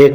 1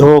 2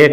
1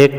1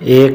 1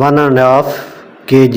1.5 kg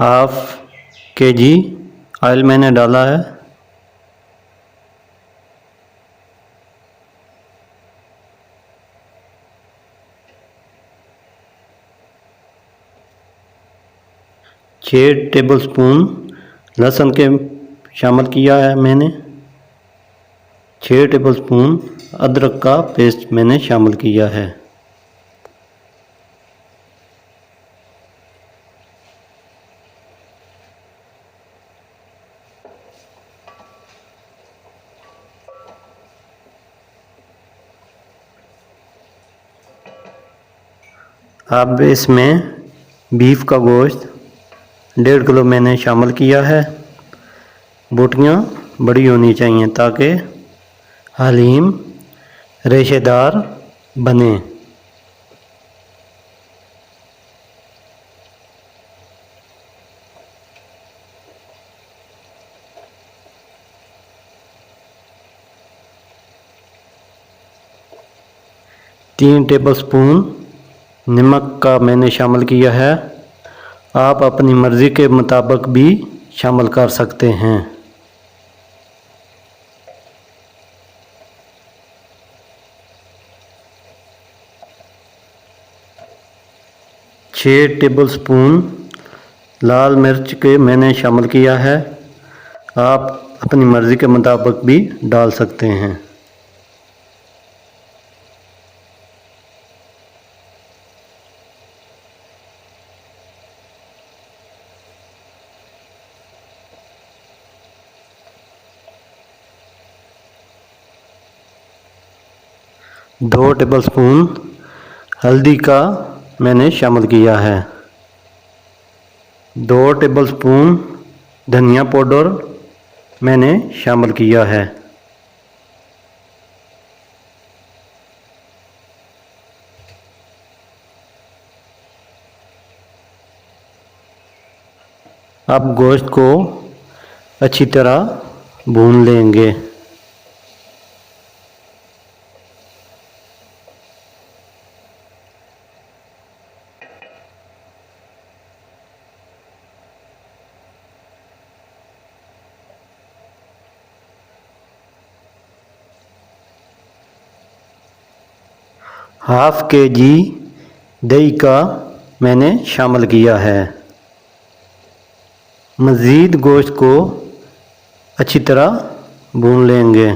1/2 kg oil मैंने डाला है। छः टेबलस्पून लहसुन के शामिल किया है मैंने। 6 टेबलस्पून अदरक का पेस्ट मैंने शामिल किया है। अब इसमें बीफ का गोश्त 1.5 किलो मैंने शामिल किया है। बोटियाँ बड़ी होनी चाहिए ताकि हलीम रेशेदार बने। तीन टेबलस्पून नमक का मैंने शामिल किया है। आप अपनी मर्ज़ी के मुताबिक भी शामिल कर सकते हैं। छः टेबलस्पून लाल मिर्च के मैंने शामिल किया है। आप अपनी मर्ज़ी के मुताबिक भी डाल सकते हैं। दो टेबलस्पून हल्दी का मैंने शामिल किया है। 2 टेबलस्पून धनिया पाउडर मैंने शामिल किया है। अब गोश्त को अच्छी तरह भून लेंगे। हाफ kg दही का मैंने शामिल किया है। मज़ीद गोश्त को अच्छी तरह भून लेंगे।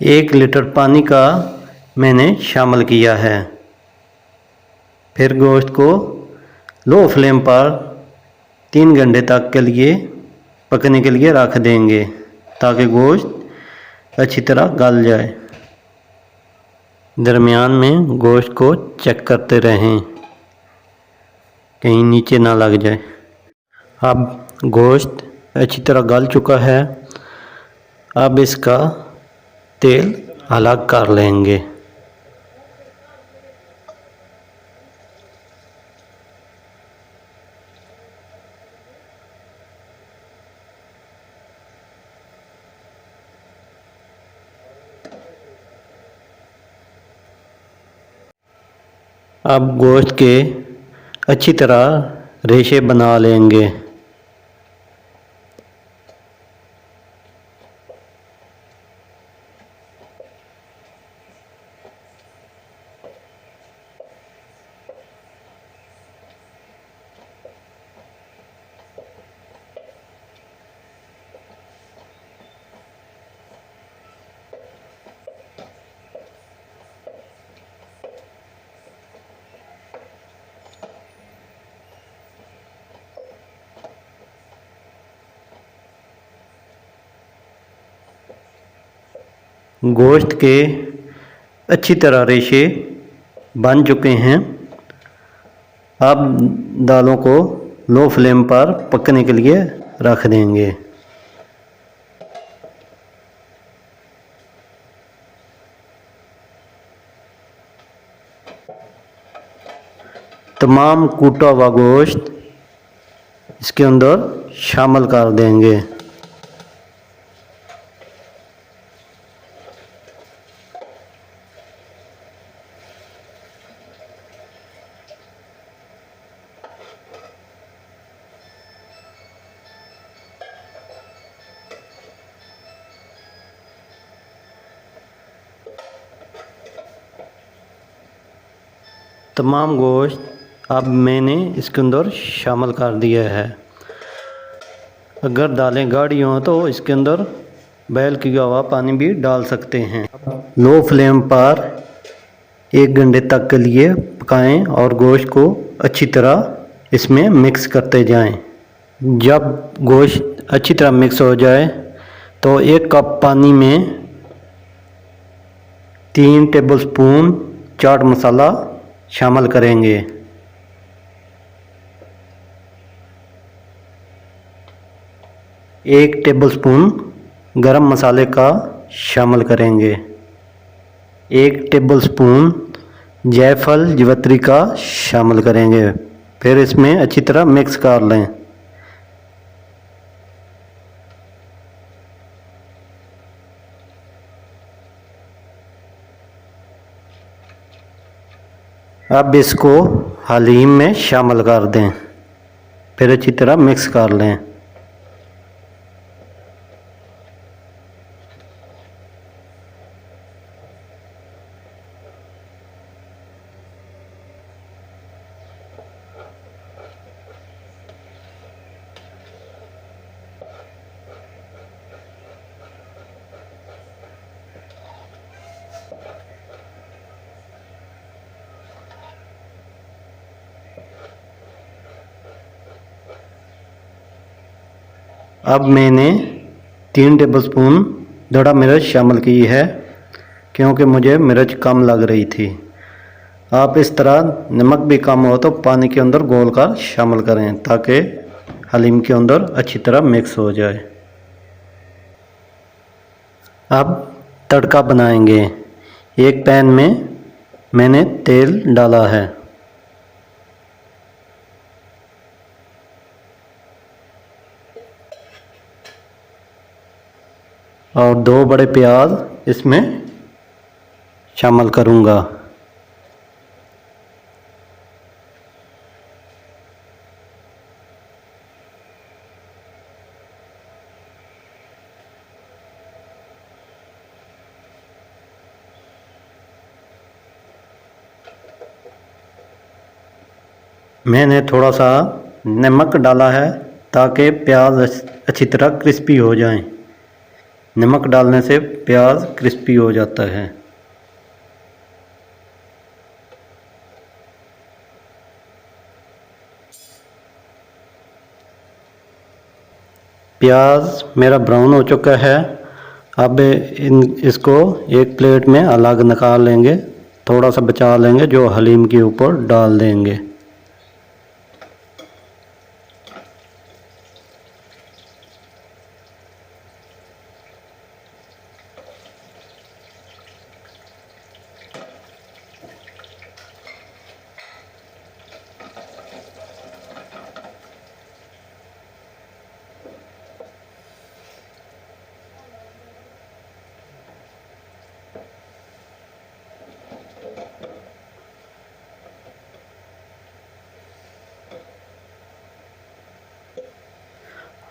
एक लीटर पानी का मैंने शामिल किया है। फिर गोश्त को लो फ्लेम पर 3 घंटे तक के लिए पकने के लिए रख देंगे ताकि गोश्त अच्छी तरह गल जाए। दरमियान में गोश्त को चेक करते रहें कहीं नीचे ना लग जाए। अब गोश्त अच्छी तरह गल चुका है। अब इसका तेल अलग कर लेंगे। अब गोश्त के अच्छी तरह रेशे बना लेंगे। गोश्त के अच्छी तरह रेशे बन चुके हैं। अब दालों को लो फ्लेम पर पकने के लिए रख देंगे। तमाम कूटा हुआ गोश्त इसके अंदर शामिल कर देंगे। तमाम गोश्त अब मैंने इसके अंदर शामिल कर दिया है। अगर दालें गाढ़ी हों तो इसके अंदर बॉयल किया हुआ पानी भी डाल सकते हैं। लो फ्लेम पर 1 घंटे तक के लिए पकाएं और गोश्त को अच्छी तरह इसमें मिक्स करते जाएं। जब गोश्त अच्छी तरह मिक्स हो जाए तो 1 कप पानी में 3 टेबलस्पून चाट मसाला शामिल करेंगे। 1 टेबलस्पून गरम मसाले का शामिल करेंगे। 1 टेबलस्पून जायफल जवित्री का शामिल करेंगे। फिर इसमें अच्छी तरह मिक्स कर लें। अब इसको हलीम में शामिल कर दें। फिर अच्छी तरह मिक्स कर लें। अब मैंने 3 टेबलस्पून धड़ा मिर्च शामिल की है क्योंकि मुझे मिर्च कम लग रही थी। आप इस तरह नमक भी कम हो तो पानी के अंदर घोल कर शामिल करें ताकि हलीम के अंदर अच्छी तरह मिक्स हो जाए। अब तड़का बनाएंगे। एक पैन में मैंने तेल डाला है और 2 बड़े प्याज इसमें शामिल करूंगा। मैंने थोड़ा सा नमक डाला है ताकि प्याज अच्छी तरह क्रिस्पी हो जाएं। नमक डालने से प्याज क्रिस्पी हो जाता है। प्याज मेरा ब्राउन हो चुका है। अब इसको एक प्लेट में अलग निकाल लेंगे। थोड़ा सा बचा लेंगे जो हलीम के ऊपर डाल देंगे।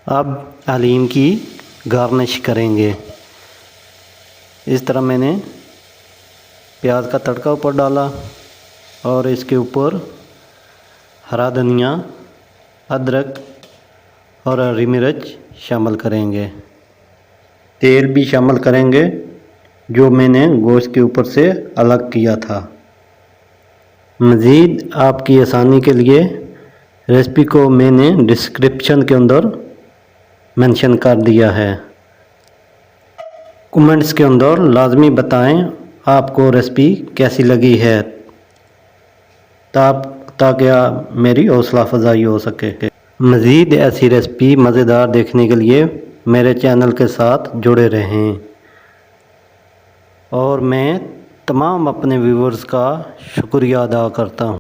अब हलीम की गार्निश करेंगे। इस तरह मैंने प्याज का तड़का ऊपर डाला और इसके ऊपर हरा धनिया, अदरक और हरी मिर्च शामिल करेंगे। तेल भी शामिल करेंगे जो मैंने गोश्त के ऊपर से अलग किया था। मज़ीद आपकी आसानी के लिए रेसिपी को मैंने डिस्क्रिप्शन के अंदर मेंशन कर दिया है। कमेंट्स के अंदर लाजमी बताएं आपको रेसिपी कैसी लगी है, ताकि मेरी हौसला अफजाई हो सके। मज़ीद ऐसी रेसिपी मज़ेदार देखने के लिए मेरे चैनल के साथ जुड़े रहें। और मैं तमाम अपने व्यूवर्स का शुक्रिया अदा करता हूँ।